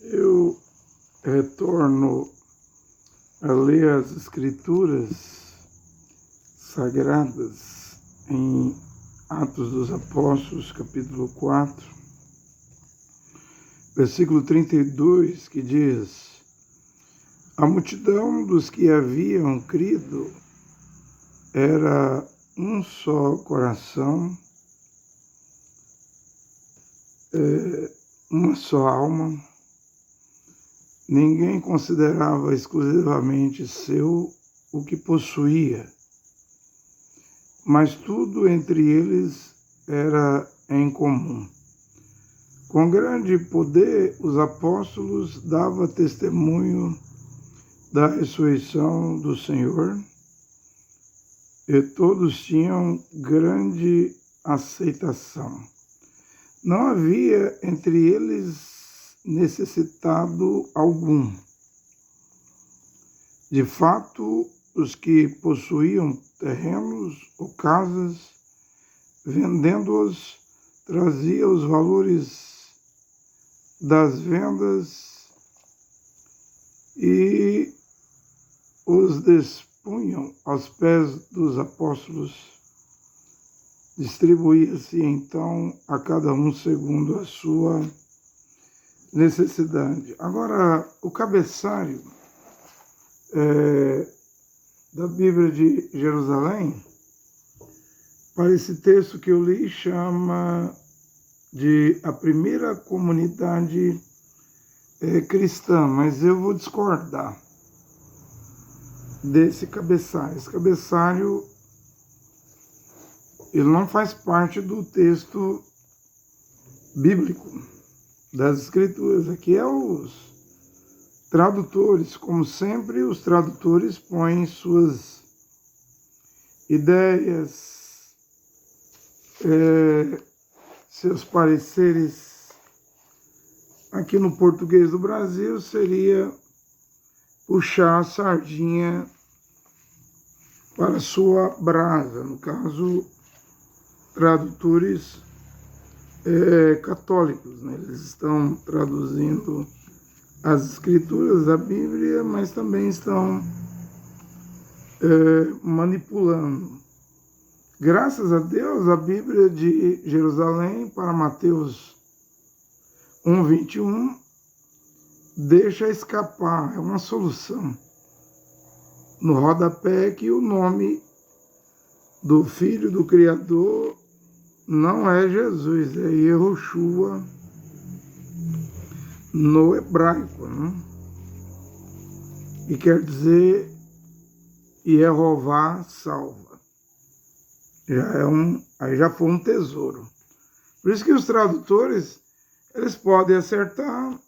Eu retorno a ler as Escrituras Sagradas em Atos dos Apóstolos, capítulo 4, versículo 32, que diz: a multidão dos que haviam crido era um só coração, uma só alma. Ninguém considerava exclusivamente seu o que possuía, mas tudo entre eles era em comum. Com grande poder, os apóstolos davam testemunho da ressurreição do Senhor, e todos tinham grande aceitação. Não havia entre eles necessitado algum. De fato, os que possuíam terrenos ou casas, vendendo-os, traziam os valores das vendas e os despunham aos pés dos apóstolos. Distribuía-se então a cada um segundo a sua necessidade. Agora, o cabeçalho da Bíblia de Jerusalém, para esse texto que eu li, chama de a primeira comunidade cristã, mas eu vou discordar desse cabeçalho. Esse cabeçalho, ele não faz parte do texto bíblico das Escrituras. Aqui é os tradutores. Como sempre, os tradutores põem suas ideias, seus pareceres. Aqui no português do Brasil seria puxar a sardinha para sua brasa. No caso, tradutores católicos, né? Eles estão traduzindo as Escrituras da Bíblia, mas também estão manipulando. Graças a Deus, a Bíblia de Jerusalém, para Mateus 1:21, deixa escapar, é uma solução. No rodapé que o nome do Filho do Criador não é Jesus, é Yehoshua no hebraico, né? E quer dizer Yehová salva. Aí já foi um tesouro. Por isso que os tradutores, eles podem acertar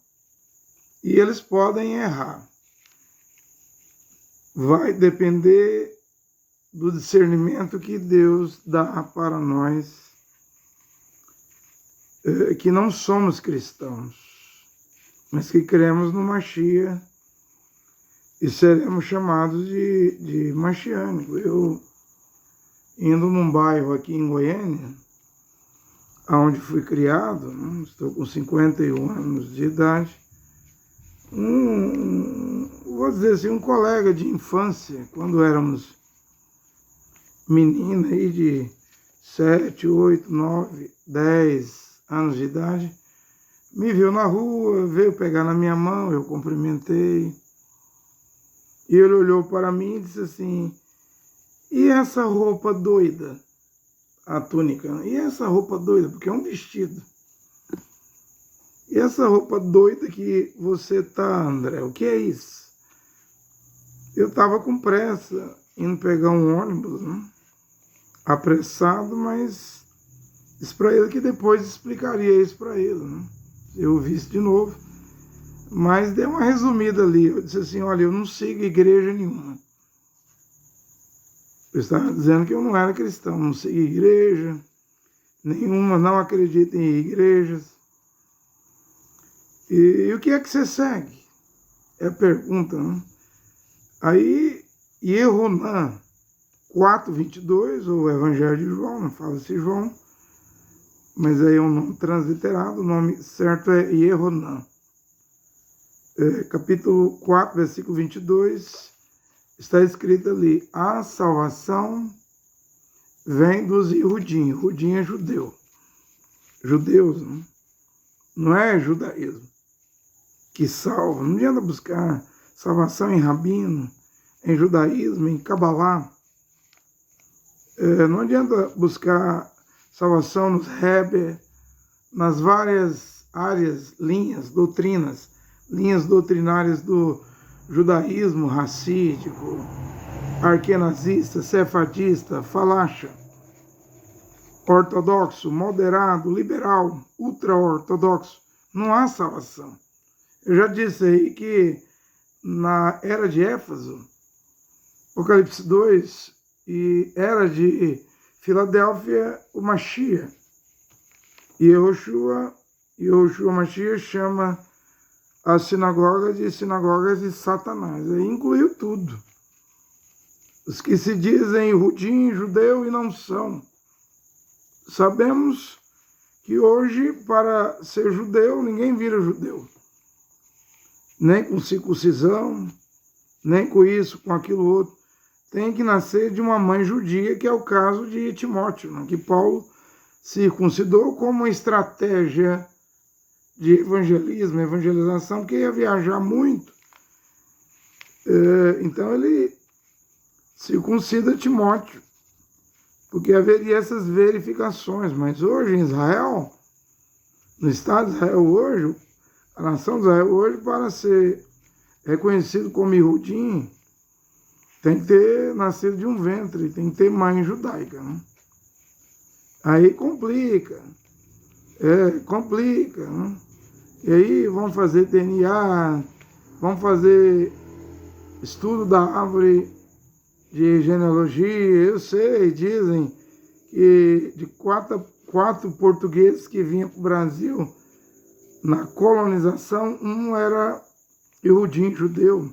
e eles podem errar. Vai depender do discernimento que Deus dá para nós que não somos cristãos, mas que cremos no Mashiach e seremos chamados de Mashiânico. Eu, indo num bairro aqui em Goiânia, onde fui criado, né, estou com 51 anos de idade, vou dizer assim, um colega de infância, quando éramos meninos aí de 7, 8, 9, 10 anos de idade, me viu na rua, veio pegar na minha mão, eu cumprimentei, e ele olhou para mim e disse assim: e essa roupa doida? A túnica. E essa roupa doida? Porque é um vestido. E essa roupa doida que você tá, André, o que é isso? Eu estava com pressa, indo pegar um ônibus, né? Apressado, mas disse para ele que depois explicaria isso para ele, né? Eu vi isso de novo, mas dei uma resumida ali. Eu disse assim: olha, eu não sigo igreja nenhuma. Eu estava dizendo que eu não era cristão, não sigo igreja nenhuma, não acredito em igrejas. E o que é que você segue? É a pergunta, né? Aí, Yehonan 4:22, ou Evangelho de João, não fala-se João, mas aí é um nome transliterado, o nome certo é Yehonan. capítulo 4, versículo 22, está escrito ali: a salvação vem dos Ihudim. Ihudim é judeu. Judeus, não é judaísmo que salva. Não adianta buscar salvação em rabino, em judaísmo, em cabalá. Não adianta buscar salvação nos Rebbe, nas várias áreas, linhas doutrinárias do judaísmo racídico, arquenazista, sefardista, falacha, ortodoxo, moderado, liberal, ultra-ortodoxo. Não há salvação. Eu já disse aí que na era de Éfeso, Apocalipse 2, e era de Filadélfia, o Mashiach. E Yehoshua Mashiach chama as sinagogas de Satanás. Aí incluiu tudo. Os que se dizem Ihudim, judeu e não são. Sabemos que hoje, para ser judeu, ninguém vira judeu. Nem com circuncisão, nem com isso, com aquilo outro. Tem que nascer de uma mãe judia, que é o caso de Timóteo, que Paulo circuncidou como estratégia de evangelismo, evangelização, que ia viajar muito. Então ele circuncida Timóteo, porque haveria essas verificações. Mas hoje em Israel, no Estado de Israel hoje, a nação de Israel hoje, para ser reconhecido como Ihudim, tem que ter nascido de um ventre, tem que ter mãe judaica. Aí complica. E aí vamos fazer DNA, vamos fazer estudo da árvore de genealogia. Eu sei, dizem que de quatro portugueses que vinham para o Brasil na colonização, um era Ihudim, judeu.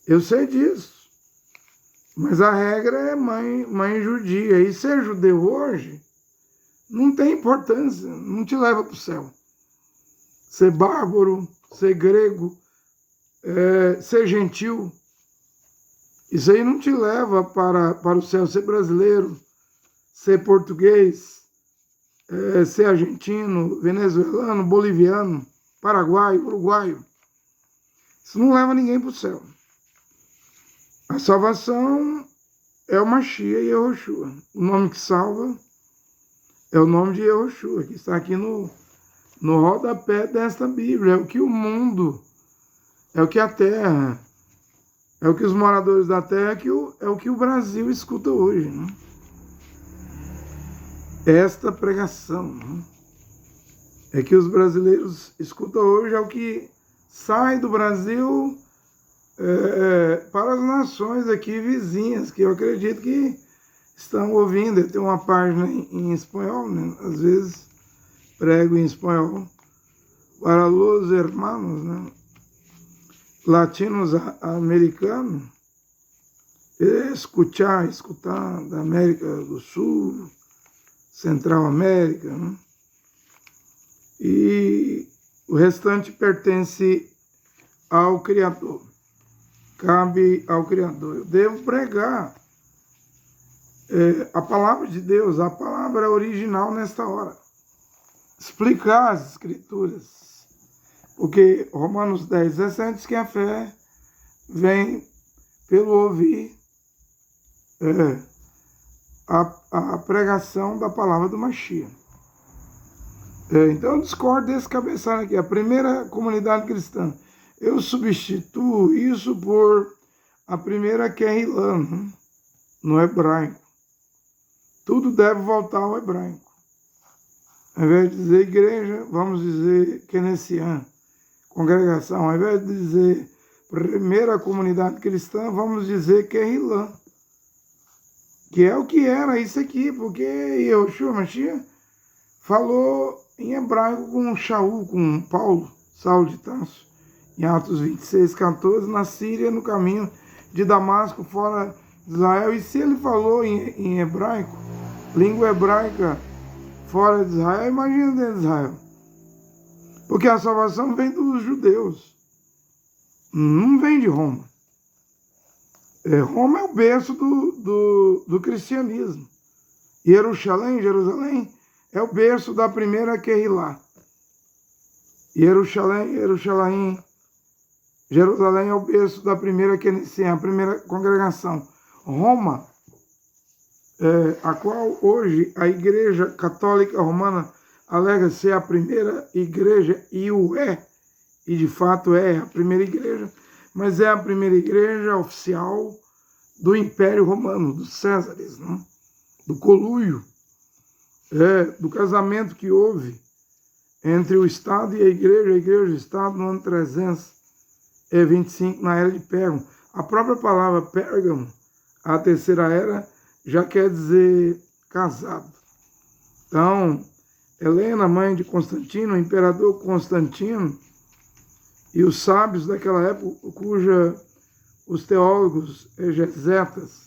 Eu sei disso. Mas a regra é mãe judia. E ser judeu hoje não tem importância, não te leva para o céu. Ser bárbaro, ser grego, ser gentil, isso aí não te leva para o céu. Ser brasileiro, ser português, ser argentino, venezuelano, boliviano, paraguaio, uruguaio, isso não leva ninguém para o céu. A salvação é o Mashiach e Yehoshua. O nome que salva é o nome de Yehoshua, que está aqui no rodapé desta Bíblia. É o que o mundo, é o que a terra, é o que os moradores da terra, é o que o Brasil escuta hoje. Esta pregação é que os brasileiros escutam hoje, é o que sai do Brasil para as nações aqui vizinhas, que eu acredito que estão ouvindo. Eu tenho uma página em espanhol, às vezes prego em espanhol, para os hermanos, latinos americanos, escutar da América do Sul, Central América, e o restante pertence ao Criador. Cabe ao Criador. Eu devo pregar a palavra de Deus, a palavra original nesta hora. Explicar as Escrituras. Porque Romanos 10, 17 diz que a fé vem pelo ouvir a pregação da palavra do Mashiach. Então eu discordo desse cabeçalho aqui. A primeira comunidade cristã. Eu substituo isso por a primeira Kehilá, no hebraico. Tudo deve voltar ao hebraico. Ao invés de dizer igreja, vamos dizer Kenessian, congregação. Ao invés de dizer primeira comunidade cristã, vamos dizer Kehilá. Que é o que era isso aqui, porque Yehoshua Mashiach falou em hebraico com Shaul, com Paulo, Saulo de Tarso. Em Atos 26, 14, na Síria, no caminho de Damasco, fora de Israel. E se ele falou em hebraico, língua hebraica, fora de Israel, imagina dentro de Israel. Porque a salvação vem dos judeus. não vem de Roma. Roma é o berço do cristianismo. Jerusalém, é o berço da primeira Kehillah. Jerusalém é o berço da primeira Knesset, a primeira congregação. Roma, a qual hoje a Igreja Católica Romana alega ser a primeira igreja, e de fato é a primeira igreja, mas é a primeira igreja oficial do Império Romano, dos Césares, né? Do conluio, do casamento que houve entre o Estado e a igreja e o Estado no ano 325, na era de Pérgamo. A própria palavra Pérgamo, a terceira era, já quer dizer casado. Então, Helena, mãe de Constantino, o imperador Constantino, e os sábios daquela época, os teólogos exegetas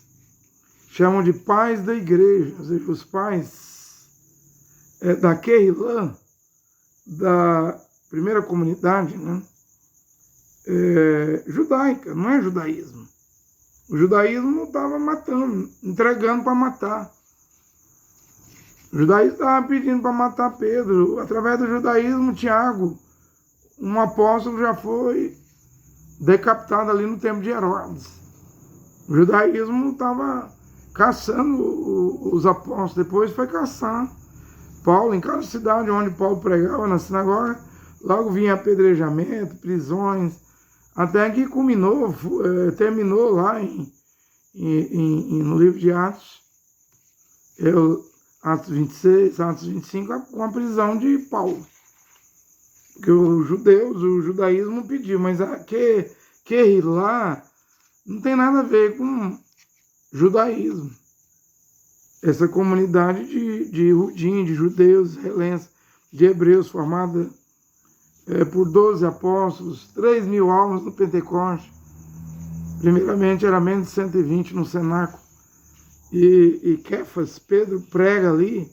chamam de pais da igreja, ou seja, os pais da Kehillah, da primeira comunidade, né? Judaica, não é judaísmo. O judaísmo estava matando, entregando para matar. O judaísmo estava pedindo para matar Pedro. Através do judaísmo, Tiago, um apóstolo, já foi decapitado ali no tempo de Herodes. O judaísmo estava caçando os apóstolos, depois foi caçar Paulo. Em cada cidade onde Paulo pregava, na sinagoga, logo vinha apedrejamento, prisões, até que terminou lá no livro de Atos, Atos 26, Atos 25, com a prisão de Paulo. Porque o judaísmo pediu, mas a Kehillah não tem nada a ver com judaísmo. Essa comunidade de Rudim, de judeus, israelenses, de hebreus, formada por 12 apóstolos, 3.000 almas no Pentecoste. Primeiramente era menos de 120 no cenáculo. E Kefas, Pedro, prega ali,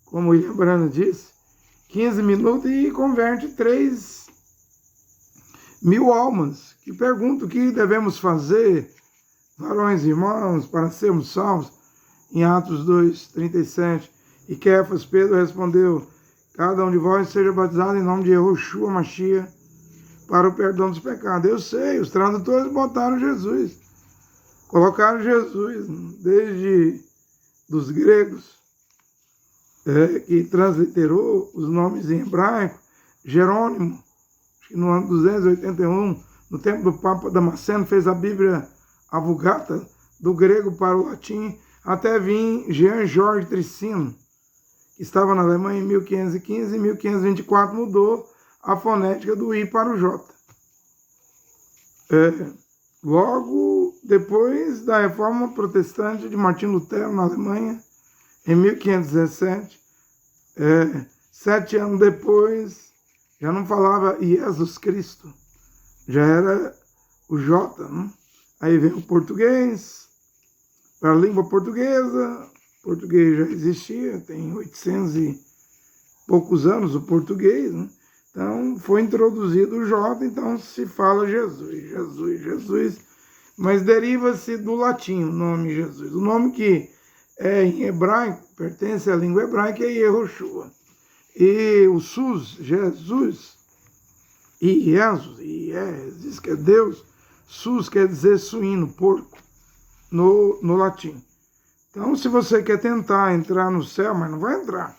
como William Branham disse, 15 minutos e converte 3.000 almas, que perguntam o que devemos fazer, varões e irmãos, para sermos salvos, em Atos 2:37. E Kefas, Pedro, respondeu: cada um de vós seja batizado em nome de Yehoshua Mashiach para o perdão dos pecados. Eu sei, os tradutores botaram Jesus, colocaram Jesus, desde dos gregos, que transliterou os nomes em hebraico, Jerônimo, no ano 281, no tempo do Papa Damasceno, fez a Bíblia, a Vulgata, do grego para o latim, até vir Jean-Georges Tricino, que estava na Alemanha em 1515, e em 1524 mudou a fonética do I para o J. Logo depois da Reforma Protestante de Martinho Lutero na Alemanha, em 1517, 7 anos depois, já não falava Jesus Cristo, já era o J, né? Aí vem o português, para a língua portuguesa. O português já existia, tem 800 e poucos anos o português, né? Então foi introduzido o J, então se fala Jesus, mas deriva-se do latim o nome Jesus. O nome que em hebraico, pertence à língua hebraica, é Yehoshua. E o Sus, Jesus, e Jesus, diz que é Deus, Sus quer dizer suíno, porco, no latim. Então, se você quer tentar entrar no céu, mas não vai entrar,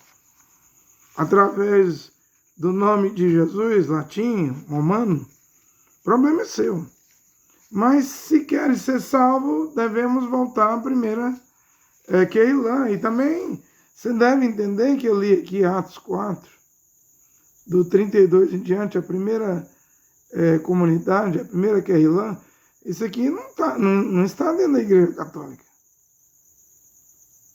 através do nome de Jesus, latim, romano, o problema é seu. Mas se quer ser salvo, devemos voltar à primeira Kehillah. E também você deve entender que eu li aqui Atos 4, do 32 em diante, a primeira comunidade, a primeira Kehillah. Isso aqui não está dentro da Igreja Católica.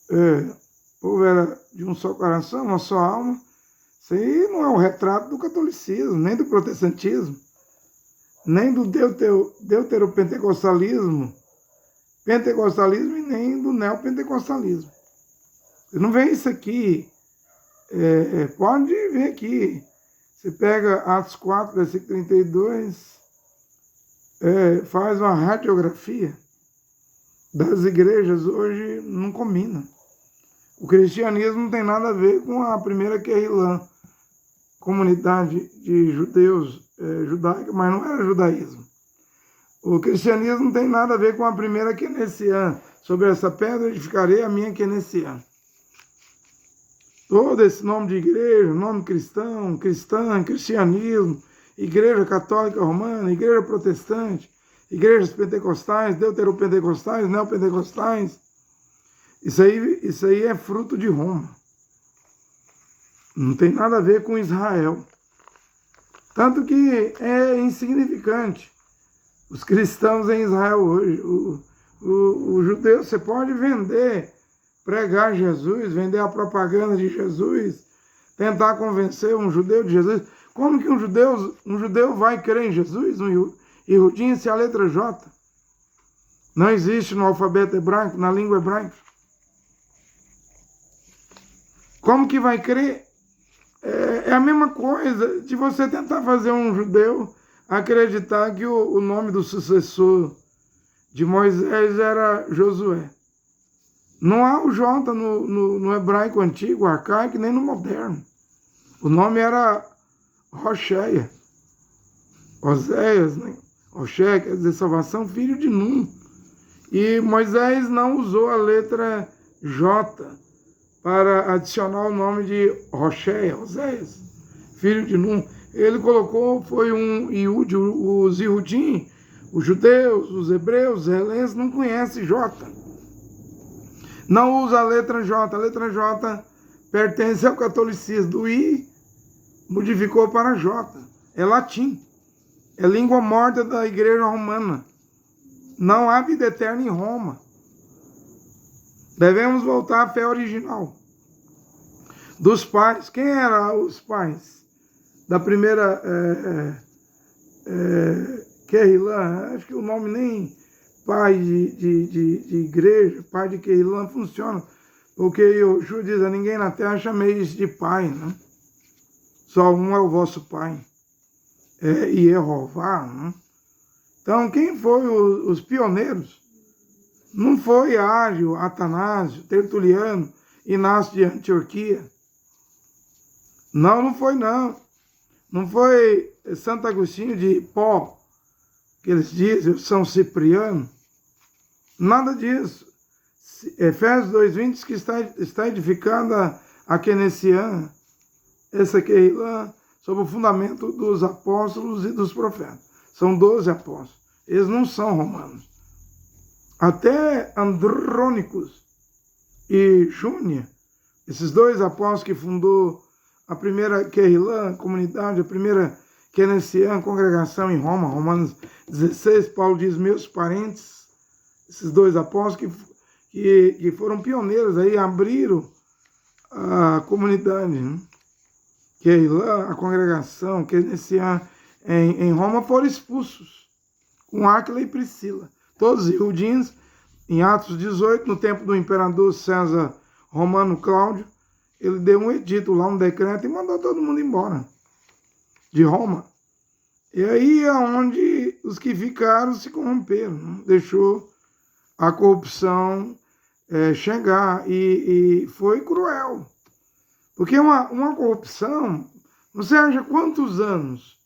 O povo era de um só coração, uma só alma. Isso aí não é o retrato do catolicismo, nem do protestantismo, nem do deuteropentecostalismo, e nem do neopentecostalismo. Você não vê isso aqui. Pode ver aqui. Você pega Atos 4, versículo 32, faz uma radiografia das igrejas hoje, não combina. O cristianismo não tem nada a ver com a primeira Kehillah, comunidade de judeus judaica, mas não era judaísmo. O cristianismo não tem nada a ver com a primeira Kenessian. Sobre essa pedra edificarei a minha Kenessian. Todo esse nome de igreja, nome cristão, cristã, cristianismo, igreja católica romana, igreja protestante, igrejas pentecostais, deuteropentecostais, neopentecostais, isso aí é fruto de Roma. Não tem nada a ver com Israel. Tanto que é insignificante os cristãos em Israel hoje. O judeu, você pode vender, pregar Jesus, vender a propaganda de Jesus, tentar convencer um judeu de Jesus. Como que um judeu vai crer em Jesus, um Yehudim, se a letra J não existe no alfabeto hebraico, na língua hebraica? Como que vai crer? É a mesma coisa de você tentar fazer um judeu acreditar que o nome do sucessor de Moisés era Josué. Não há o J no hebraico antigo, arcaico, nem no moderno. O nome era Rocheia. Oséias, né? Rocheia quer dizer salvação, filho de Num. E Moisés não usou a letra J para adicionar o nome de Rocheia, Oséias, filho de Num. Ele colocou, foi um Iúde, os Iudim, os judeus, os hebreus, os helenses não conhecem J. Não usa a letra J. A letra J pertence ao catolicismo. Do I modificou para J. É latim. É língua morta da igreja romana. Não há vida eterna em Roma. Devemos voltar à fé original. Dos pais. Quem eram os pais da primeira Kehillah? Acho que o nome nem pai de igreja, pai de Kehillah não funciona. Porque Yoshua diz a ninguém na terra chameis de pai, né? Só um é o vosso pai. E Jeová, né? Então, quem foi os pioneiros? Não foi Ágio, Atanásio, Tertuliano, Inácio de Antioquia. Não foi não. Não foi Santo Agostinho de Hipó, que eles dizem, São Cipriano. Nada disso. Efésios 2:20 diz que está edificada a Kenessian, essa Kehillah, sob o fundamento dos apóstolos e dos profetas. São 12 apóstolos. Eles não são romanos. Até Andrônicos e Júnia, esses dois apóstolos que fundou a primeira Kehillah, comunidade, a primeira Kenessian, congregação em Roma, Romanos 16, Paulo diz, meus parentes, esses dois apóstolos que foram pioneiros aí, abriram a comunidade, né? Kehillah, a congregação, Kenessian em Roma, foram expulsos com Áquila e Priscila. Todos os Iudins, em Atos 18, no tempo do imperador César Romano Cláudio, ele deu um edito lá, um decreto, e mandou todo mundo embora de Roma. E aí é onde os que ficaram se corromperam, né? Deixou a corrupção chegar, e foi cruel. Porque uma corrupção, você acha quantos anos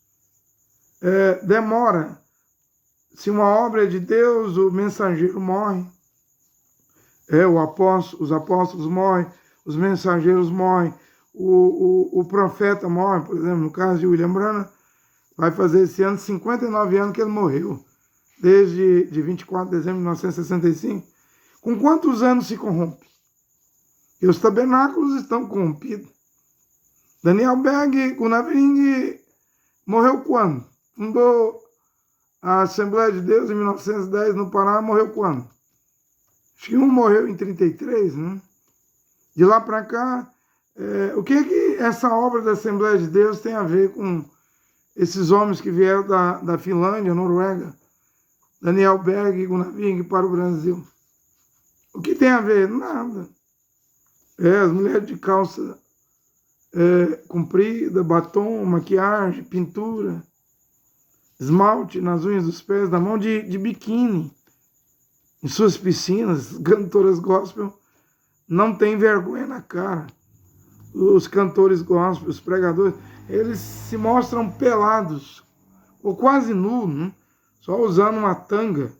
demora? Se uma obra é de Deus, o mensageiro morre, os apóstolos morrem, os mensageiros morrem, o profeta morre, por exemplo, no caso de William Branham, vai fazer esse ano 59 anos que ele morreu, desde 24 de dezembro de 1965. Com quantos anos se corrompe? E os tabernáculos estão corrompidos. Daniel Berg, Gunavering, morreu quando? Fundou a Assembleia de Deus em 1910 no Pará, morreu quando? Acho que um morreu em 33, né? De lá para cá, o que essa obra da Assembleia de Deus tem a ver com esses homens que vieram da Finlândia, Noruega, Daniel Berg e Gunavering para o Brasil? O que tem a ver? Nada. As mulheres de calça comprida, batom, maquiagem, pintura. esmalte nas unhas dos pés, da mão de biquíni, em suas piscinas. Cantoras gospel não têm vergonha na cara. Os cantores gospel, os pregadores, eles se mostram pelados, ou quase nus, né? Só usando uma tanga,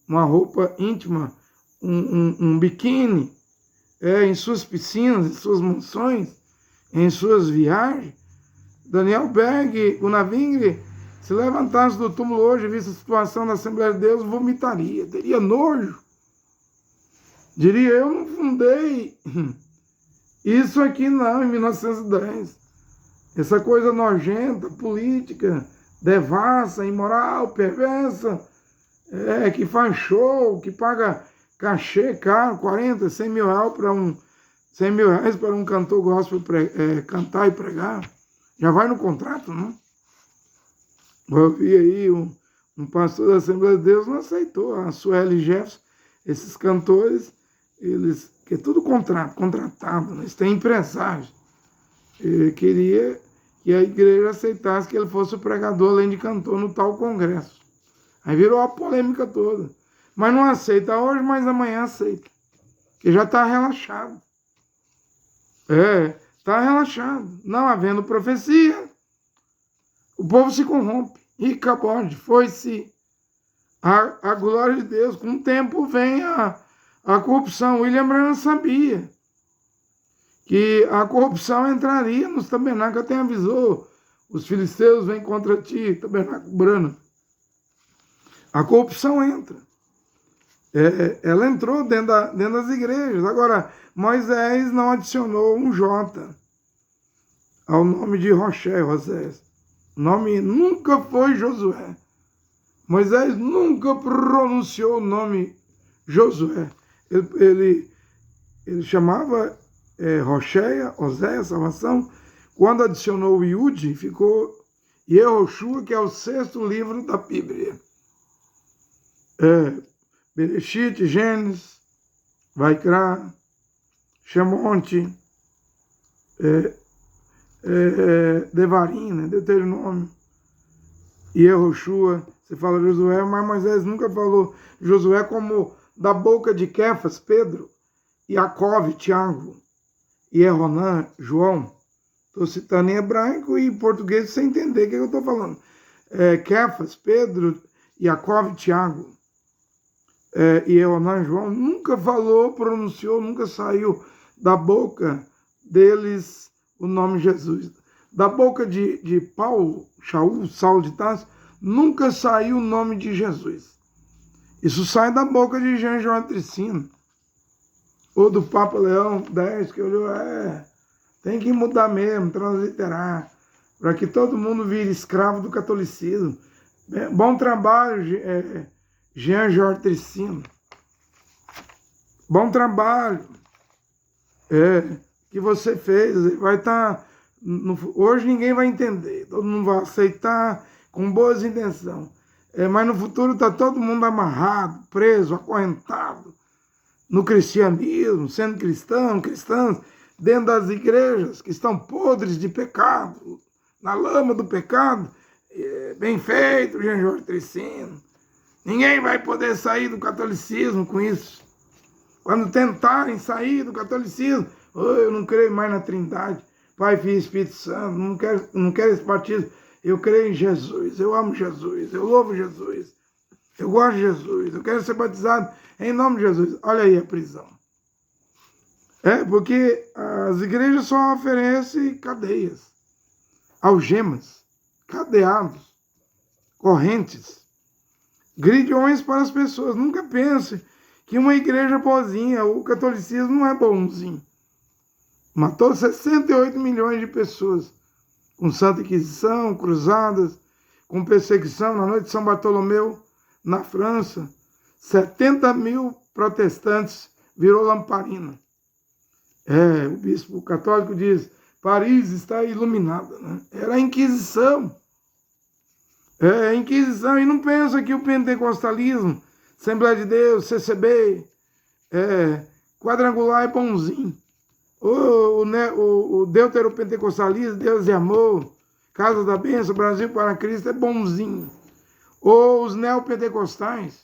uma roupa íntima, um biquíni, em suas piscinas, em suas mansões, em suas viagens. Daniel Berg, o Navingre, se levantasse do túmulo hoje, visse a situação da Assembleia de Deus, vomitaria, teria nojo. Diria, eu não fundei isso aqui não, em 1910. Essa coisa nojenta, política, devassa, imoral, perversa, que faz show, que paga cachê caro, 40, 100 mil reais para um cantor gospel cantar e pregar. Já vai no contrato, não? Eu vi aí um pastor da Assembleia de Deus não aceitou. A Sueli Jefferson, esses cantores, que é tudo contratado, né? Eles têm empresários. Ele queria que a igreja aceitasse que ele fosse o pregador além de cantor no tal congresso. Aí virou a polêmica toda. Mas não aceita hoje, mas amanhã aceita. Que já está relaxado. Está relaxado. Não havendo profecia, o povo se corrompe. E acabou, foi-se a glória de Deus. Com o tempo vem a corrupção. William Branham sabia que a corrupção entraria nos tabernáculos. Até avisou, os filisteus vêm contra ti, tabernáculo Branham. A corrupção entra. Ela entrou dentro das igrejas. Agora, Moisés não adicionou um J ao nome de Rosés. O nome nunca foi Josué. Moisés nunca pronunciou o nome Josué. Ele chamava Rocheia, Oséia, salvação. Quando adicionou o Yud, ficou Yehoshua, que é o 6º livro da Bíblia. Bereshit, Gênesis, Vaikra, Shemonte, Devarim, né? Deuteronômio, e Yehoshua. Você fala Josué, mas Moisés nunca falou Josué como da boca de Kefas, Pedro, Jacove, Tiago, e Eronã, João. Estou citando em hebraico e em português sem entender o que eu estou falando. Kefas, Pedro, Jacove, Tiago, e Eronã, João, nunca falou, pronunciou, nunca saiu da boca deles o nome Jesus. Da boca de Paulo, Saulo de Tarso, nunca saiu o nome de Jesus. Isso sai da boca de Jean João Tricino, ou do Papa Leão X, que olhou, tem que mudar mesmo, transliterar, para que todo mundo vire escravo do catolicismo. Bom trabalho, Jean Jorge Tricino. Bom trabalho que você fez. Vai estar. Hoje ninguém vai entender, todo mundo vai aceitar com boas intenções. Mas no futuro está todo mundo amarrado, preso, acorrentado no cristianismo, sendo cristãos, dentro das igrejas que estão podres de pecado, na lama do pecado. Bem feito, Jean Jorge Tricino. Ninguém vai poder sair do catolicismo com isso. Quando tentarem sair do catolicismo, eu não creio mais na Trindade, Pai, Filho e Espírito Santo, não quero esse batismo. Eu creio em Jesus, eu amo Jesus, eu louvo Jesus, eu gosto de Jesus, eu quero ser batizado em nome de Jesus. Olha aí a prisão. Porque as igrejas só oferecem cadeias, algemas, cadeados, correntes, grilhões para as pessoas. Nunca pense que uma igreja boazinha, o catolicismo não é bonzinho. Matou 68 milhões de pessoas, com Santa Inquisição, cruzadas, com perseguição na noite de São Bartolomeu, na França. 70 mil protestantes virou lamparina. O bispo católico diz, Paris está iluminada, né? Era a Inquisição. A Inquisição. E não pensa que o pentecostalismo, Assembleia de Deus, CCB, quadrangular é bonzinho. O deuteropentecostalismo, Deus e Amor, Casa da Bênção, Brasil para Cristo é bonzinho. Ou os neopentecostais.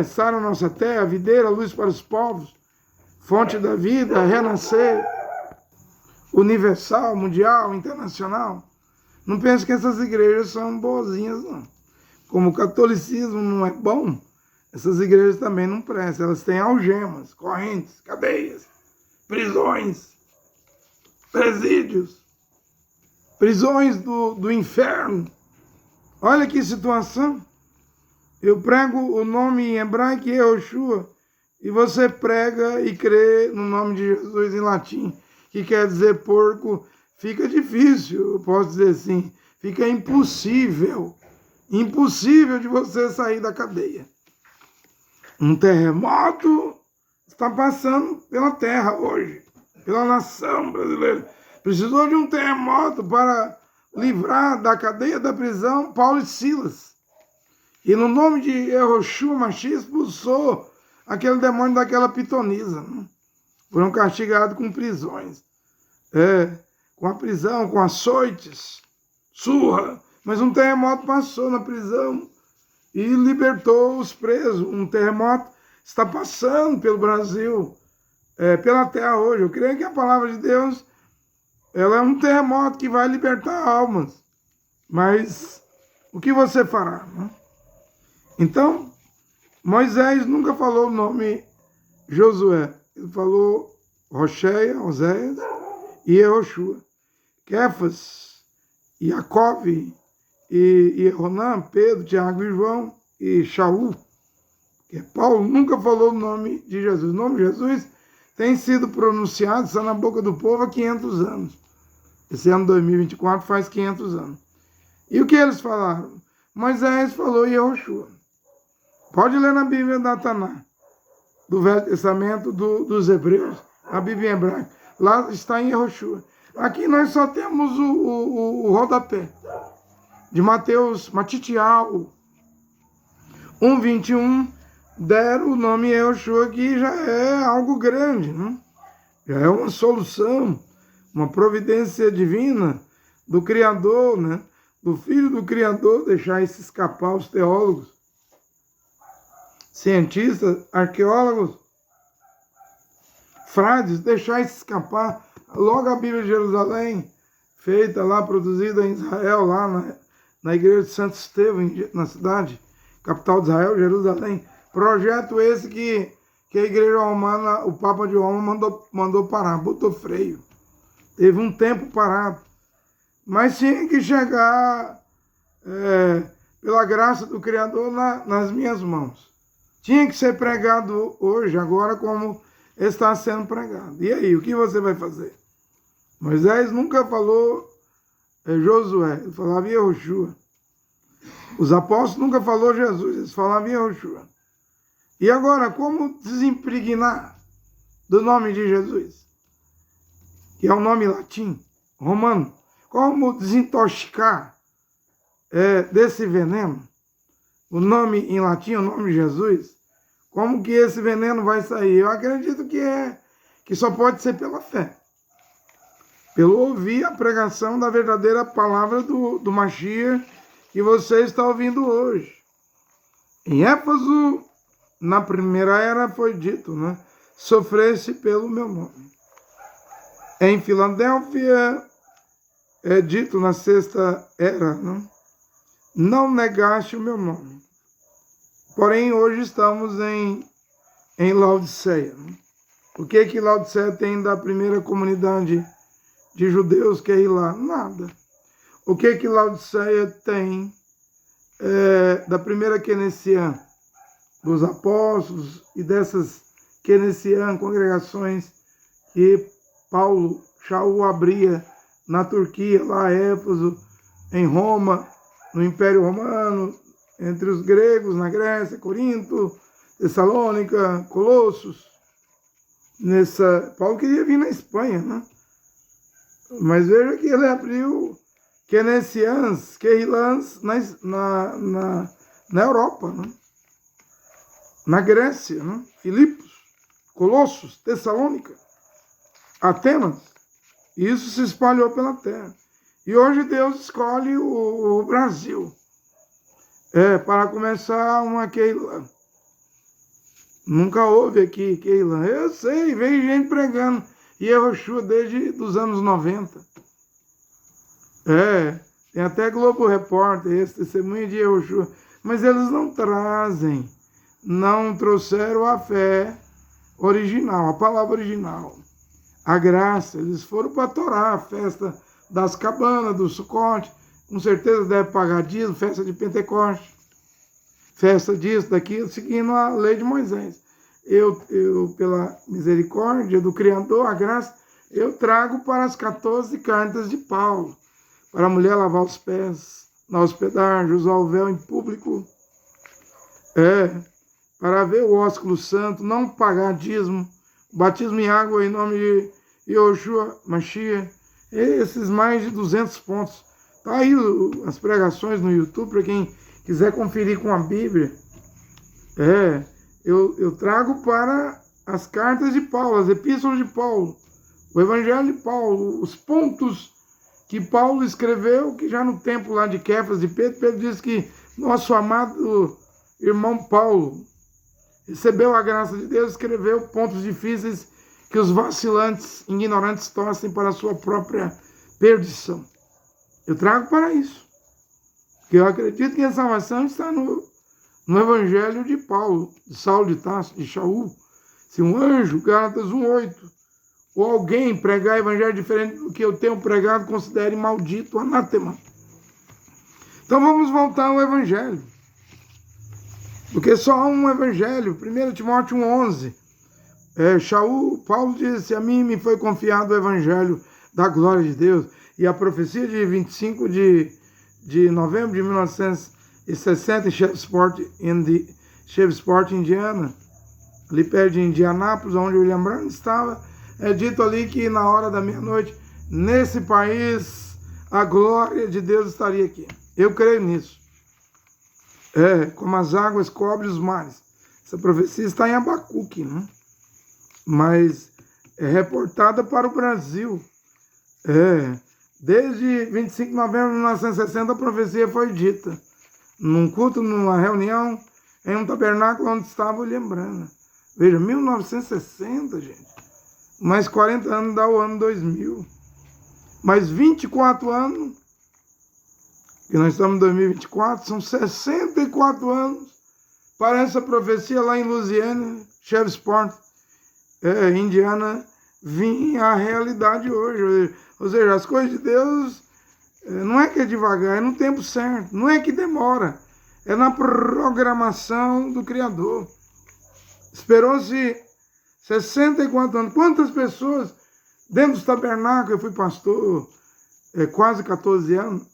Sara nossa terra, videira, luz para os povos, fonte da vida, renascer, universal, mundial, internacional. Não pense que essas igrejas são boazinhas, não. Como o catolicismo não é bom, essas igrejas também não prestam. Elas têm algemas, correntes, cadeias, prisões, presídios, prisões do inferno. Olha que situação. Eu prego o nome em hebraico Yehoshua, e você prega e crê no nome de Jesus em latim, que quer dizer porco. Fica difícil, eu posso dizer assim, fica impossível de você sair da cadeia. Um terremoto está passando pela terra hoje, pela nação brasileira. Precisou de um terremoto para livrar da cadeia da prisão Paulo e Silas. E no nome de Yehoshua Mashiach expulsou aquele demônio daquela pitonisa. Né? Foram castigados com prisões. Com a prisão, com açoites, surra. Mas um terremoto passou na prisão e libertou os presos. Um terremoto está passando pelo Brasil, pela terra hoje. Eu creio que a palavra de Deus, ela é um terremoto que vai libertar almas. Mas o que você fará? Né? Então, Moisés nunca falou o nome Josué. Ele falou Rocheia, Oséias e Yehoshua. Kefas, Jacó e Ronã, Pedro, Tiago e João e Shaul. Paulo nunca falou o nome de Jesus. O nome de Jesus tem sido pronunciado, está na boca do povo há 500 anos. Esse ano 2024 faz 500 anos. E o que eles falaram? Moisés falou Yehoshua. Pode ler na Bíblia da Taná, do Velho Testamento dos Hebreus, a Bíblia hebraica. Lá está em Yehoshua. Aqui nós só temos o rodapé de Mateus, Matitial 1:21, deram o nome Yehoshua, que já é algo grande, né? Já é uma solução, uma providência divina do Criador, né? Do Filho do Criador, deixar isso escapar os teólogos, cientistas, arqueólogos, frades, deixar isso escapar. Logo a Bíblia de Jerusalém, feita lá, produzida em Israel, lá na igreja de Santo Estevão, na cidade, capital de Israel, Jerusalém. Projeto esse que a igreja romana, o Papa de Roma mandou parar, botou freio. Teve um tempo parado. Mas tinha que chegar, pela graça do Criador, nas minhas mãos. Tinha que ser pregado hoje, agora, como está sendo pregado. E aí, o que você vai fazer? Moisés nunca falou Josué, ele falava Yehoshua. Os apóstolos nunca falaram Jesus, eles falavam Yehoshua. E agora, como desimpregnar do nome de Jesus? Que é o nome latim, romano. Como desintoxicar desse veneno? O nome em latim, o nome de Jesus. Como que esse veneno vai sair? Eu acredito que só pode ser pela fé. Pelo ouvir a pregação da verdadeira palavra do Mashiach que você está ouvindo hoje. Em Éfeso, na primeira era, foi dito, né? Sofresse pelo meu nome. Em Filadélfia, é dito na sexta era, né? Não negaste o meu nome. Porém, hoje estamos em Laodiceia. Né? O que Laodiceia tem da primeira comunidade de judeus que é ir lá? Nada. O que Laodiceia tem da primeira Kenessiã, dos apóstolos e dessas Kenessiã, congregações que Paulo, Shaul abria na Turquia, lá Éfeso, em Roma, no Império Romano, entre os gregos, na Grécia, Corinto, Tessalônica, Colossos. Paulo queria vir na Espanha, né? Mas veja que ele abriu Kenessiãs, Keilãs na Europa, né? Na Grécia, né? Filipos, Colossos, Tessalônica, Atenas. Isso se espalhou pela terra. E hoje Deus escolhe o Brasil. Para começar, uma Keila. Nunca houve aqui, Keila. Eu sei, veio gente pregando Yehoshua desde os anos 90. Tem até Globo Repórter, esse testemunho de Yehoshua. Mas eles não trazem, não trouxeram a fé original, a palavra original. A graça, eles foram para a Torá, a festa das cabanas, do Sucote, com certeza deve pagar dízimo, festa de Pentecoste, festa disso, daquilo, seguindo a lei de Moisés. Eu, pela misericórdia do Criador, a graça, eu trago para as 14 cartas de Paulo, para a mulher lavar os pés na hospedagem, usar o véu em público, para ver o ósculo santo, não pagar dízimo, batismo em água em nome de Yehoshua Mashiach, esses mais de 200 pontos. Tá aí as pregações no YouTube, para quem quiser conferir com a Bíblia. Eu trago para as cartas de Paulo, as epístolas de Paulo, o Evangelho de Paulo, os pontos que Paulo escreveu, que já no tempo lá de Kefas de Pedro diz que nosso amado irmão Paulo recebeu a graça de Deus, escreveu pontos difíceis que os vacilantes, ignorantes, torcem para a sua própria perdição. Eu trago para isso. Porque eu acredito que a salvação está no Evangelho de Paulo, de Saulo de Tarso, de Shaul. Se um anjo, Gálatas 1:8, ou alguém pregar evangelho diferente do que eu tenho pregado, considere maldito, anátema. Então vamos voltar ao Evangelho. Porque só há um Evangelho. 1 Timóteo 1:11. Paulo disse, a mim me foi confiado o Evangelho da glória de Deus. E a profecia de 25 de novembro de 1960 em Shreveport, Indiana, ali perto de Indianápolis, onde o William Branham estava, é dito ali que na hora da meia-noite, nesse país, a glória de Deus estaria aqui. Eu creio nisso. Como as águas cobrem os mares. Essa profecia está em Abacuque, né? Mas é reportada para o Brasil. Desde 25 de novembro de 1960, a profecia foi dita. Num culto, numa reunião, em um tabernáculo onde estava o William Branham. Veja, 1960, gente. Mais 40 anos dá o ano 2000. Mais 24 anos, que nós estamos em 2024, são 64 anos para essa profecia lá em Louisiana, Shreveport, Indiana, vir à realidade hoje. Ou seja, as coisas de Deus não é que é devagar, é no tempo certo. Não é que demora, é na programação do Criador. Esperou-se 64 anos. Quantas pessoas dentro dos tabernáculos? Eu fui pastor quase 14 anos,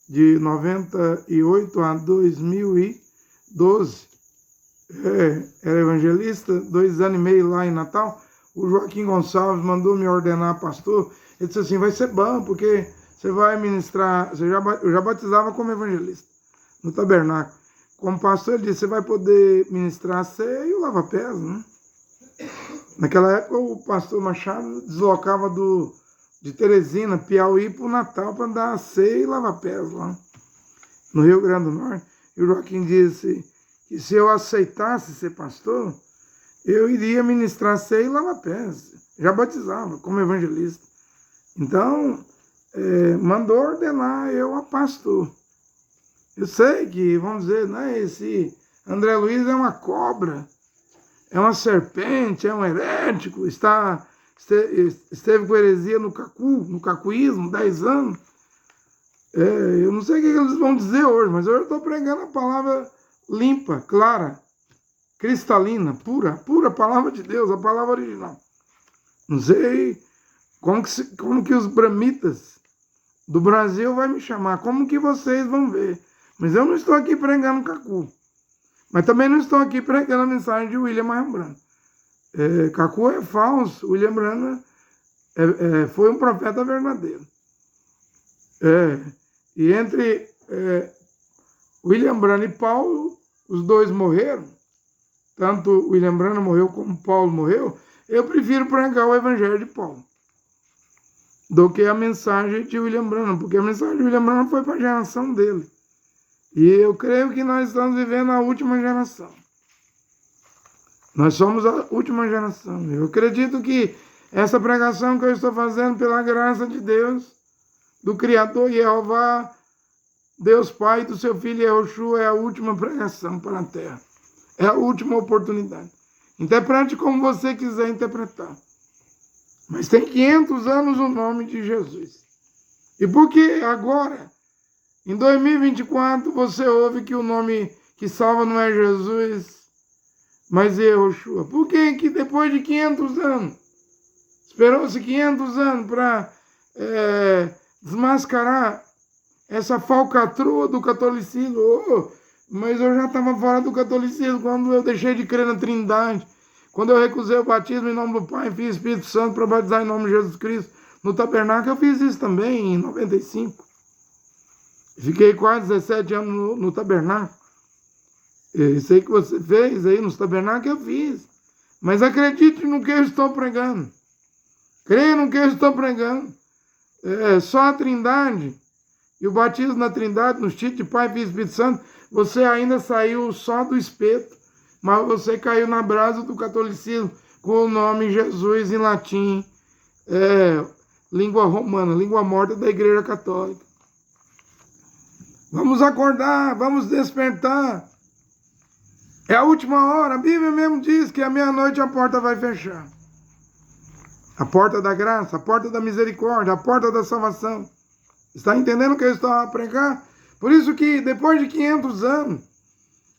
de 98 a 2012. Era evangelista, 2 anos e meio lá em Natal. O Joaquim Gonçalves mandou me ordenar pastor. Ele disse assim, vai ser bom, porque você vai ministrar. Eu já batizava como evangelista no tabernáculo. Como pastor, ele disse, você vai poder ministrar a ceia e o lava-pés, né? Naquela época, o pastor Machado deslocava de Teresina, Piauí, para o Natal, para dar a ceia e lava-pés lá, no Rio Grande do Norte. E o Joaquim disse que se eu aceitasse ser pastor, eu iria ministrar a ceia e lava-pés. Já batizava como evangelista. Então, mandou ordenar eu a pastor. Eu sei que, vamos dizer, né, esse André Luiz é uma cobra, é uma serpente, é um herético, esteve com heresia no cacuísmo, 10 anos. Eu não sei o que eles vão dizer hoje, mas hoje eu estou pregando a palavra limpa, clara, cristalina, pura palavra de Deus, a palavra original. Não sei como que os brahmitas do Brasil vão me chamar, como que vocês vão ver. Mas eu não estou aqui pregando cacu. Mas também não estou aqui pregando a mensagem de William Branham. Cacu é falso. William Branham foi um profeta verdadeiro. E entre William Branham e Paulo, os dois morreram. Tanto William Branham morreu como Paulo morreu. Eu prefiro pregar o evangelho de Paulo do que a mensagem de William Branham, porque a mensagem de William Branham foi para a geração dele. E eu creio que nós estamos vivendo a última geração. Nós somos a última geração. Eu acredito que essa pregação que eu estou fazendo pela graça de Deus, do Criador Jeová, Deus Pai, do seu Filho Yehoshua, é a última pregação para a terra. É a última oportunidade. Interprete como você quiser interpretar. Mas tem 500 anos o nome de Jesus. E por que agora, em 2024, você ouve que o nome que salva não é Jesus, mas é Yehoshua? Por que depois de 500 anos, esperou-se 500 anos para desmascarar essa falcatrua do catolicismo? Oh, mas eu já estava fora do catolicismo quando eu deixei de crer na Trindade. Quando eu recusei o batismo em nome do Pai, Filho e Espírito Santo para batizar em nome de Jesus Cristo no tabernáculo, eu fiz isso também em 95. Fiquei quase 17 anos no tabernáculo. Isso aí que você fez aí nos tabernáculos, eu fiz. Mas acredite no que eu estou pregando. Creia no que eu estou pregando. Só a Trindade e o batismo na Trindade, nos títulos de Pai, Filho e Espírito Santo, você ainda saiu só do espeto, mas você caiu na brasa do catolicismo com o nome Jesus em latim, língua romana, língua morta da Igreja Católica. Vamos acordar, vamos despertar. É a última hora. A Bíblia mesmo diz que à meia-noite a porta vai fechar. A porta da graça, a porta da misericórdia, a porta da salvação. Está entendendo o que eu estou a pregar? Por isso que depois de 500 anos,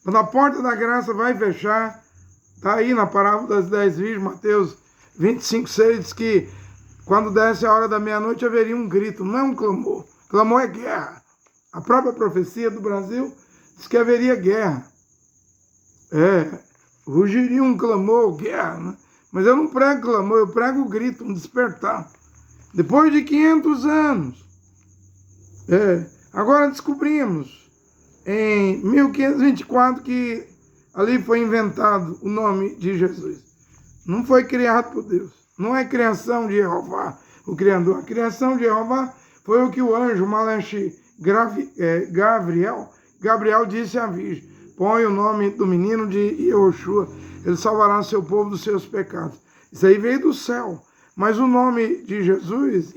quando a porta da graça vai fechar, está aí na parábola das 10 virgens, Mateus 25:6, diz que quando desse a hora da meia-noite haveria um grito, não é um clamor. Clamor é guerra. A própria profecia do Brasil diz que haveria guerra. Rugiria um clamor, guerra, né? Mas eu não prego clamor, eu prego o grito, um despertar. Depois de 500 anos. Agora descobrimos, em 1524, que ali foi inventado o nome de Jesus. Não foi criado por Deus. Não é criação de Jeová, o Criador. A criação de Jeová foi o que o anjo Malach Gabriel disse à Virgem: põe o nome do menino de Yehoshua, ele salvará seu povo dos seus pecados. Isso aí veio do céu. Mas o nome de Jesus,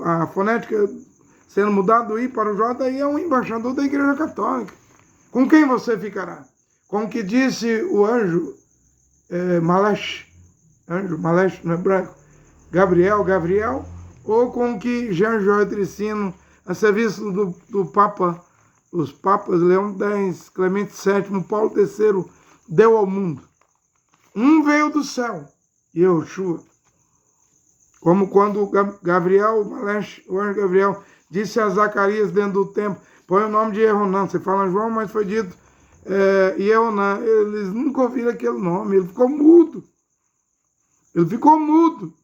a fonética sendo mudado do I para o J, daí é um embaixador da Igreja Católica. Com quem você ficará? Com o que disse o anjo Malach no hebraico, Gabriel, ou com o que Jean Joy Tricino, a serviço do Papa, os Papas Leão X, Clemente VII, Paulo III, deu ao mundo. Um veio do céu, Yehoshua. Como quando o anjo Gabriel, disse a Zacarias dentro do templo: põe o nome de Yehonan. Você fala João, mas foi dito Yehonan. Eles nunca ouviram aquele nome. Ele ficou mudo.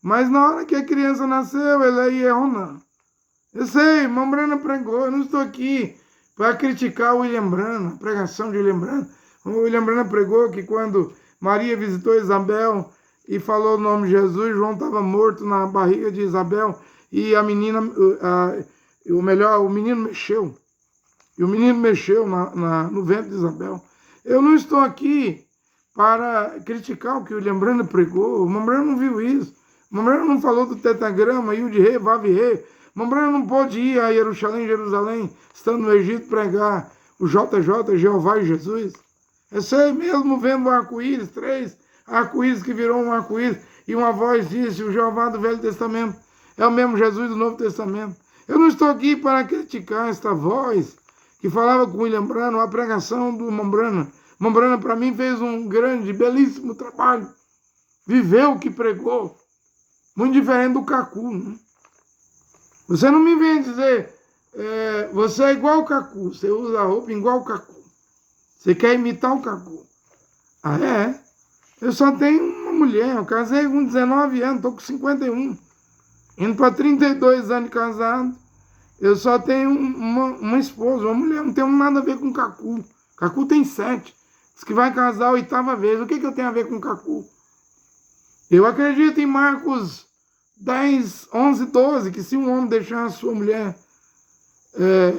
Mas na hora que a criança nasceu, ele é Yehonan. Eu sei, irmão Brana pregou. Eu não estou aqui para criticar o William Brana, a pregação de William Brana. O William Brana pregou que quando Maria visitou Isabel e falou o nome de Jesus, João estava morto na barriga de Isabel e a menina, o menino mexeu. E o menino mexeu no ventre de Isabel. Eu não estou aqui para criticar o que o William Brana pregou. O William Brana não viu isso. O William Brana não falou do tetagrama, Yud-Re, Vav-Re. O William Brana não pôde ir a Jerusalém, estando no Egito, pregar o JJ, Jeová e Jesus. Eu sei, mesmo vendo o arco-íris, 3 arco-íris que virou um arco-íris, e uma voz disse: o Jeová do Velho Testamento é o mesmo Jesus do Novo Testamento. Eu não estou aqui para criticar esta voz que falava com William Brana, a pregação do William Brana. William Brana, para mim, fez um grande, belíssimo trabalho. Viveu o que pregou. Muito diferente do Cacu, né? Você não me vem dizer, você é igual o Cacu, você usa a roupa igual o Cacu. Você quer imitar o Cacu. Ah, é? Eu só tenho uma mulher, eu casei com 19 anos, estou com 51. Indo para 32 anos de casado, eu só tenho uma esposa, uma mulher, não tenho nada a ver com o Cacu. Cacu tem 7. Diz que vai casar a 8ª vez. O que eu tenho a ver com o Cacu? Eu acredito em Marcos 10, 11, 12, que se um homem deixar a sua mulher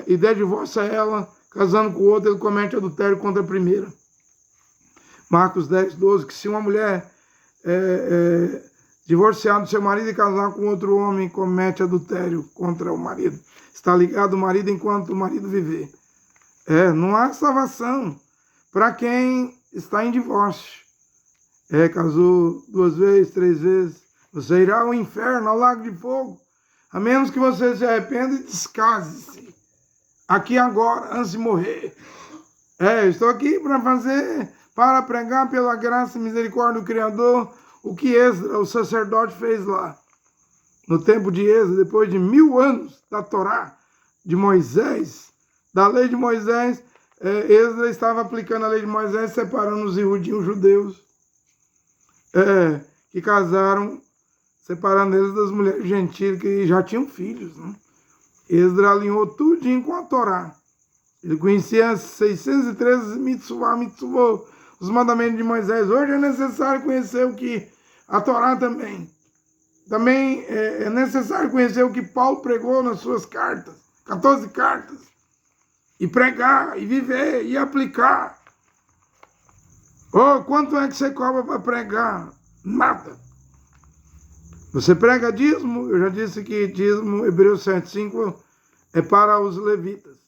e der divórcio a ela, casando com outra, ele comete adultério contra a primeira. Marcos 10, 12, que se uma mulher divorciar do seu marido e casar com outro homem, comete adultério contra o marido. Está ligado ao marido enquanto o marido viver. Não há salvação para quem está em divórcio. Casou 2 vezes, 3 vezes, você irá ao inferno, ao lago de fogo, a menos que você se arrependa e descase-se aqui agora, antes de morrer. Estou aqui para pregar pela graça e misericórdia do Criador, o que Esdras, o sacerdote, fez lá. No tempo de Esdras, depois de 1000 anos da Torá, de Moisés, da lei de Moisés, Esdras estava aplicando a lei de Moisés, separando os judeus judeus, que casaram, separando eles das mulheres gentis que já tinham filhos. Né? Esdras alinhou tudinho com a Torá. Ele conhecia as 613 mitzvot, os mandamentos de Moisés. Hoje é necessário conhecer o que a Torá também. Também é necessário conhecer o que Paulo pregou nas suas cartas, 14 cartas, e pregar, e viver, e aplicar. Quanto é que você cobra para pregar? Nada. Você prega dízimo? Eu já disse que dízimo, Hebreus 7,5, é para os levitas.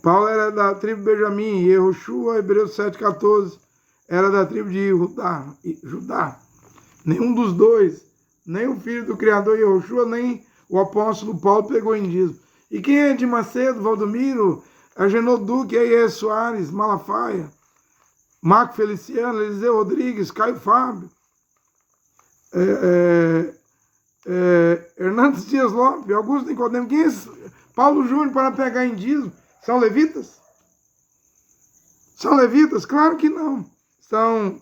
Paulo era da tribo de Benjamim, e Yehoshua, Hebreus 7,14, era da tribo de Judá. Nenhum dos dois, nem o filho do Criador Yehoshua, nem o apóstolo Paulo pegou em dízimo. E quem é de Macedo, Valdomiro, Agenor Duque, Aie Soares, Malafaia, Marco Feliciano, Eliseu Rodrigues, Caio Fábio, Hernandes Dias Lopes, Augusto Nicodemo, quem é esse? Paulo Júnior para pegar em dízimo? São levitas? São levitas? Claro que não. Estão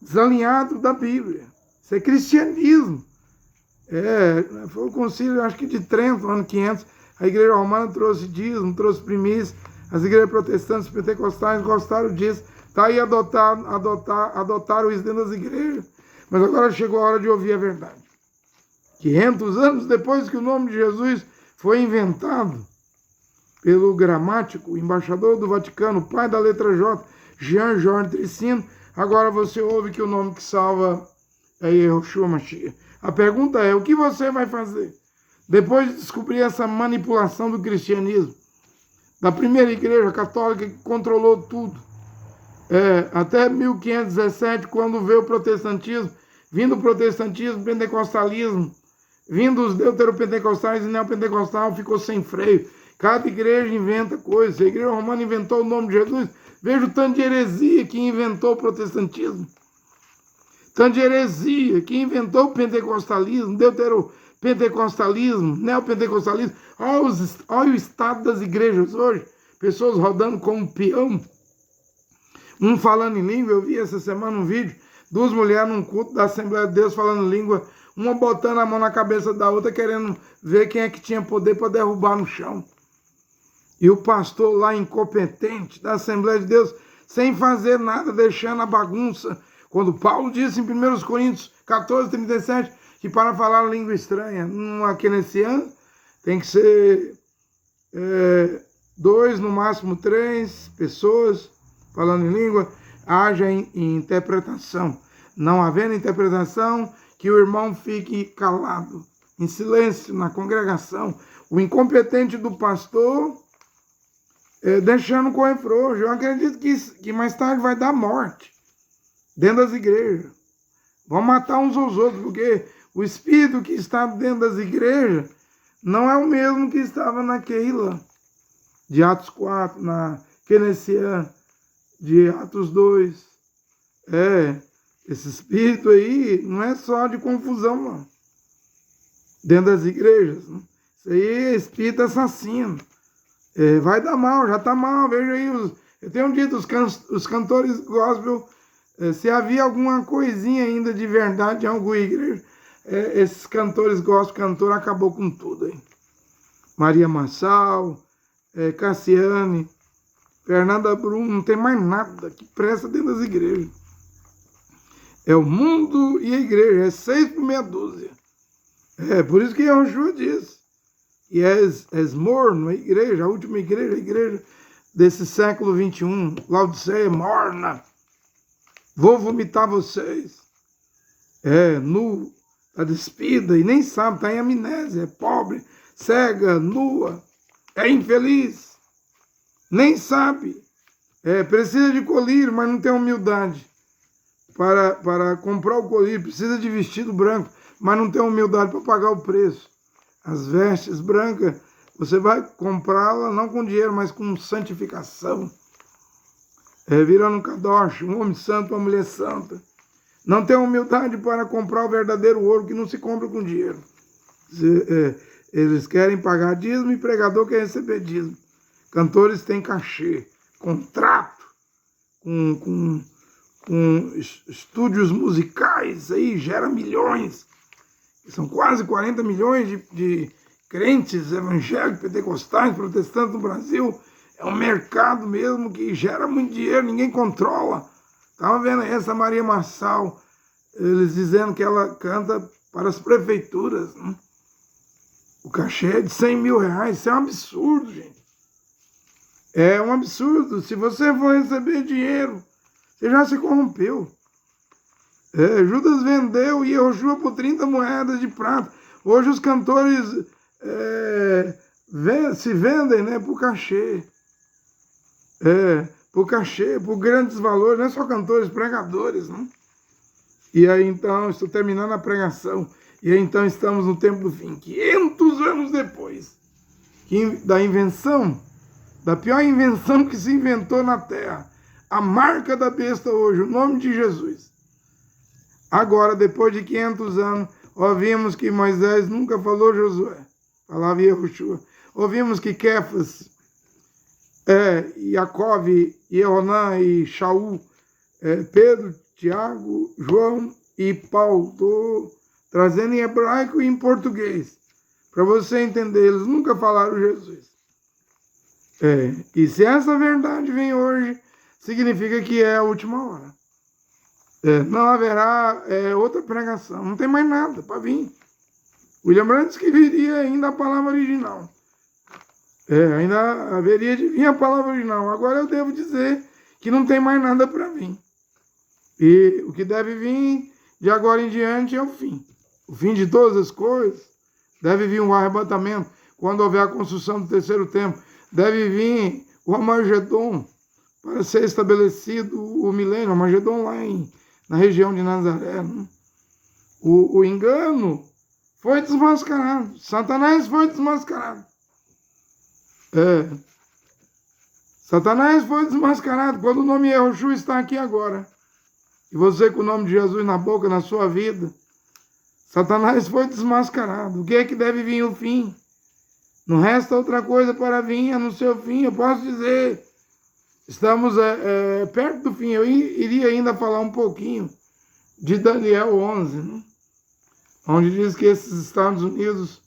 desalinhados da Bíblia. Isso é cristianismo. Foi o concílio, acho que de Trento, ano 500. A igreja romana trouxe dízimo, trouxe primícias. As igrejas protestantes, pentecostais gostaram disso. Está aí adotaram isso dentro das igrejas. Mas agora chegou a hora de ouvir a verdade. 500 anos depois que o nome de Jesus foi inventado pelo gramático, embaixador do Vaticano, pai da letra J, Jean Jorge Tricino, agora você ouve que o nome que salva é Yehoshua Mashiach. A pergunta é, o que você vai fazer depois de descobrir essa manipulação do cristianismo, da primeira igreja católica que controlou tudo, até 1517, quando veio o protestantismo, vindo o protestantismo, pentecostalismo, vindo os deuteropentecostais e neopentecostal, ficou sem freio. Cada igreja inventa coisas. A igreja romana inventou o nome de Jesus. Veja o tanto de heresia que inventou o protestantismo. Tanto de heresia que inventou o pentecostalismo, deuteropentecostalismo, neopentecostalismo. Olha o estado das igrejas hoje. Pessoas rodando como peão. Um falando em língua. Eu vi essa semana um vídeo. 2 mulheres num culto da Assembleia de Deus falando em língua. Uma botando a mão na cabeça da outra, querendo ver quem é que tinha poder para derrubar no chão. E o pastor lá incompetente da Assembleia de Deus, sem fazer nada, deixando a bagunça. Quando Paulo disse em 1 Coríntios 14, 37, que para falar língua estranha, numa keynesiana, tem que ser 2, no máximo 3 pessoas falando em língua, haja em interpretação. Não havendo interpretação, que o irmão fique calado, em silêncio, na congregação. O incompetente do pastor deixando correr frouxo. Eu acredito que mais tarde vai dar morte dentro das igrejas. Vão matar uns aos outros, porque o espírito que está dentro das igrejas não é o mesmo que estava na Keila, de Atos 4, na Keynesiana, de Atos 2. Esse espírito aí não é só de confusão, não. Dentro das igrejas. Né? Isso aí é espírito assassino. Vai dar mal, já está mal. Veja aí, eu tenho dito, os cantores gospel, se havia alguma coisinha ainda de verdade em alguma igreja, esses cantores gospel, cantor, acabou com tudo. Hein? Maria Massal, Cassiane, Fernanda Brum, não tem mais nada que presta dentro das igrejas. É o mundo e a igreja, 6 por meia dúzia. Por isso que Yehoshua diz, e és morno, a igreja, a última igreja, a igreja desse século 21, Laodiceia morna, vou vomitar vocês. Nu, está despida e nem sabe, está em amnésia, é pobre, cega, nua, é infeliz, nem sabe, precisa de colírio, mas não tem humildade para comprar o colírio, precisa de vestido branco, mas não tem humildade para pagar o preço. As vestes brancas, você vai comprá-la não com dinheiro, mas com santificação. Virando um kadosh, um homem santo, uma mulher santa. Não tem humildade para comprar o verdadeiro ouro que não se compra com dinheiro. Eles querem pagar dízimo e pregador quer receber dízimo. Cantores têm cachê, contrato, com estúdios musicais, aí gera milhões. São quase 40 milhões de crentes evangélicos, pentecostais, protestantes no Brasil. É um mercado mesmo que gera muito dinheiro, ninguém controla. Estava vendo essa Maria Marçal, eles dizendo que ela canta para as prefeituras. Né? O cachê é de 100 mil reais, isso é um absurdo, gente. É um absurdo. Se você for receber dinheiro, você já se corrompeu. Judas vendeu Yehoshua por 30 moedas de prata. Hoje os cantores se vendem, né, por cachê. Por cachê, por grandes valores, não é só cantores, pregadores. Né? E aí então, estou terminando a pregação, e aí então estamos no tempo do fim, 500 anos depois da invenção, da pior invenção que se inventou na Terra, a marca da besta hoje, o nome de Jesus. Agora, depois de 500 anos, ouvimos que Moisés nunca falou Josué, falava Yehoshua. Ouvimos que Kefas, Jacó, Ioanã e Shaul, Pedro, Tiago, João e Paulo. Estou trazendo em hebraico e em português, para você entender, eles nunca falaram Jesus. E se essa verdade vem hoje, significa que é a última hora. Não haverá outra pregação, não tem mais nada para vir. William Brandt que viria ainda a palavra original. Ainda haveria de vir a palavra original. Agora eu devo dizer que não tem mais nada para vir. E o que deve vir de agora em diante é o fim. O fim de todas as coisas. Deve vir um arrebatamento quando houver a construção do terceiro templo. Deve vir o Armagedon para ser estabelecido o milênio. O Armagedon lá na região de Nazaré. Né? O engano foi desmascarado. Satanás foi desmascarado. Satanás foi desmascarado quando o nome Yehoshua está aqui agora. E você com o nome de Jesus na boca, na sua vida. Satanás foi desmascarado. O que é que deve vir o fim? Não resta outra coisa para vir no seu fim. Eu posso dizer, estamos perto do fim. Eu iria ainda falar um pouquinho de Daniel 11, né? Onde diz que esses Estados Unidos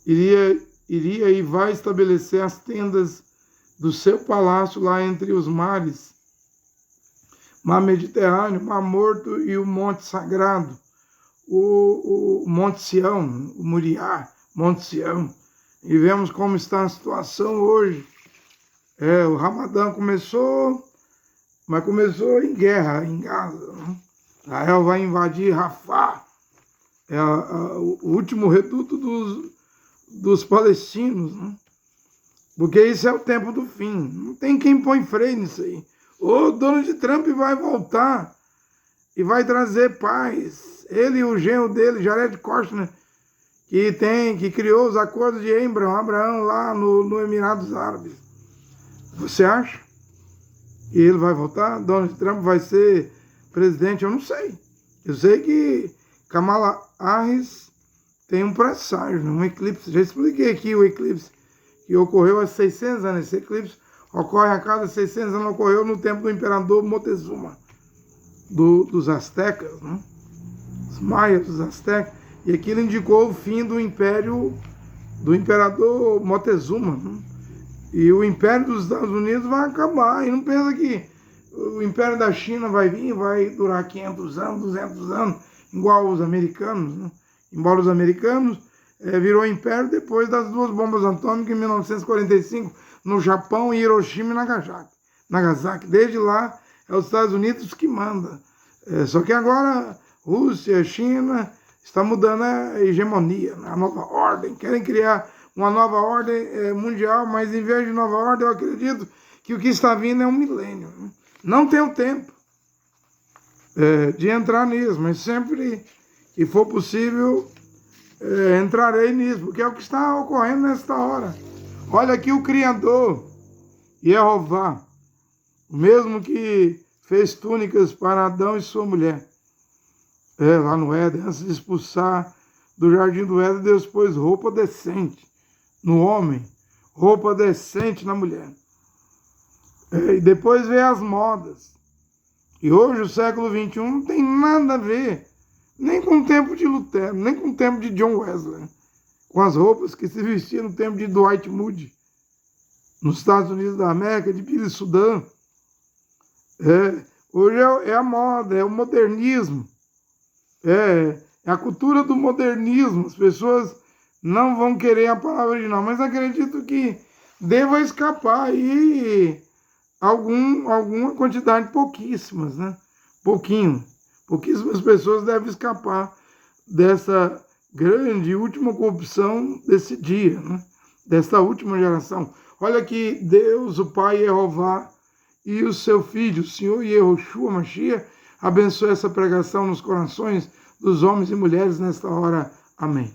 iria e vai estabelecer as tendas do seu palácio lá entre os mares, Mar Mediterrâneo, Mar Morto e o Monte Sagrado, o Monte Sião, o Moriá, Monte Sião. E vemos como está a situação hoje. O Ramadã começou, mas começou em guerra, em Gaza. Né? Israel vai invadir Rafah, o último reduto dos palestinos, né? Porque isso é o tempo do fim. Não tem quem põe freio nisso aí. O Donald Trump vai voltar e vai trazer paz. Ele e o genro dele, Jared Kushner, que criou os acordos de Abraão lá no Emirados Árabes. Você acha que ele vai voltar? Donald Trump vai ser presidente? Eu não sei. Eu sei que Kamala Harris tem um presságio, um eclipse. Já expliquei aqui o eclipse que ocorreu há 600 anos. Esse eclipse ocorre a cada 600 anos, ocorreu no tempo do imperador Moctezuma, dos astecas, né? Os maias, dos astecas. E aquilo indicou o fim do império do imperador Moctezuma, né? E o império dos Estados Unidos vai acabar. E não pensa que o império da China vai vir, vai durar 500 anos, 200 anos, igual os americanos, né? Embora os americanos virou império depois das duas bombas atômicas em 1945 no Japão, em Hiroshima e Nagasaki. Desde lá é os Estados Unidos que manda. Só que agora Rússia, China está mudando a hegemonia, a nova ordem. Querem criar uma nova ordem mundial, mas em vez de nova ordem, eu acredito que o que está vindo é um milênio. Não tenho tempo de entrar nisso, mas sempre que for possível, entrarei nisso, porque é o que está ocorrendo nesta hora. Olha aqui o Criador, Jeová, o mesmo que fez túnicas para Adão e sua mulher. Lá no Éden, antes de expulsar do jardim do Éden, Deus pôs roupa decente no homem, roupa decente na mulher. E depois veio as modas. E hoje o século XXI não tem nada a ver, nem com o tempo de Lutero, nem com o tempo de John Wesley, com as roupas que se vestiam no tempo de Dwight Moody, nos Estados Unidos da América, de Billy Sudan. Hoje é a moda, é o modernismo, é a cultura do modernismo. As pessoas não vão querer a palavra original, mas acredito que deva escapar aí alguma quantidade, pouquíssimas, né? Pouquíssimas pessoas devem escapar dessa grande e última corrupção desse dia, né? Dessa última geração. Olha que Deus, o Pai Jeová, e o seu Filho, o Senhor Yehoshua Mashiach, abençoe essa pregação nos corações dos homens e mulheres nesta hora. Amém.